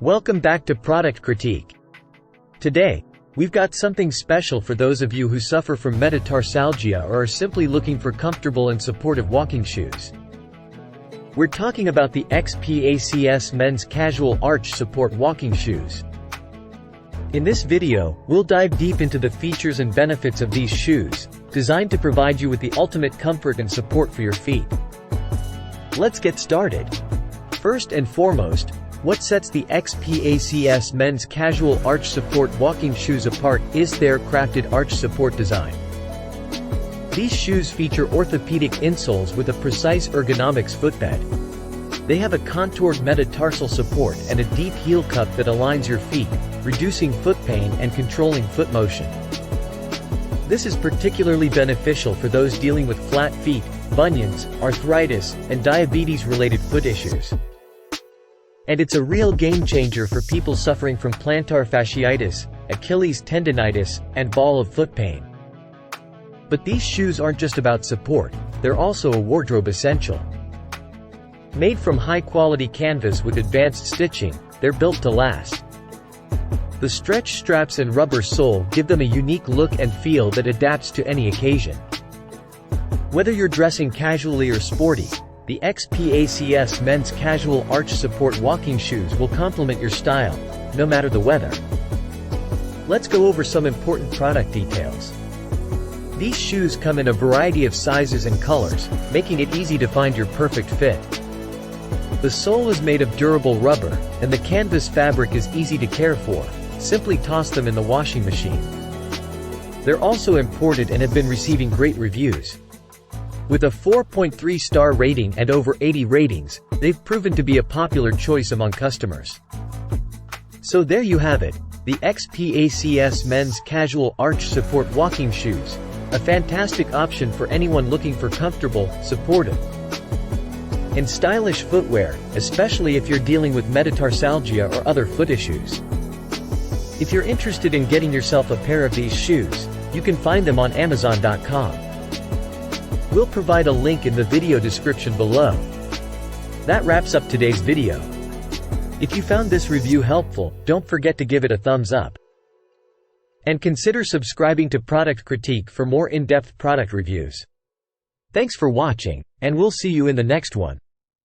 Welcome back to Product Critique. Today, we've got something special for those of you who suffer from metatarsalgia or are simply looking for comfortable and supportive walking shoes. We're talking about the XPACS Men's Casual Arch Support Walking Shoes. In this video, we'll dive deep into the features and benefits of these shoes, designed to provide you with the ultimate comfort and support for your feet. Let's get started. First and foremost, what sets the XPACS Men's Casual Arch Support Walking Shoes apart is their crafted arch support design. These shoes feature orthopedic insoles with a precise ergonomics footbed. They have a contoured metatarsal support and a deep heel cup that aligns your feet, reducing foot pain and controlling foot motion. This is particularly beneficial for those dealing with flat feet, bunions, arthritis, and diabetes-related foot issues. And it's a real game-changer for people suffering from plantar fasciitis, Achilles tendinitis, and ball of foot pain. But these shoes aren't just about support, they're also a wardrobe essential. Made from high-quality canvas with advanced stitching, they're built to last. The stretch straps and rubber sole give them a unique look and feel that adapts to any occasion. Whether you're dressing casually or sporty, the XPACS Men's Casual Arch Support Walking Shoes will complement your style, no matter the weather. Let's go over some important product details. These shoes come in a variety of sizes and colors, making it easy to find your perfect fit. The sole is made of durable rubber, and the canvas fabric is easy to care for. Simply toss them in the washing machine. They're also imported and have been receiving great reviews. With a 4.3-star rating and over 80 ratings, they've proven to be a popular choice among customers. So there you have it, the XPACS Men's Casual Arch Support Walking Shoes, a fantastic option for anyone looking for comfortable, supportive, and stylish footwear, especially if you're dealing with metatarsalgia or other foot issues. If you're interested in getting yourself a pair of these shoes, you can find them on Amazon.com. We'll provide a link in the video description below. That wraps up today's video. If you found this review helpful, don't forget to give it a thumbs up. And consider subscribing to Product Critique for more in-depth product reviews. Thanks for watching, and we'll see you in the next one.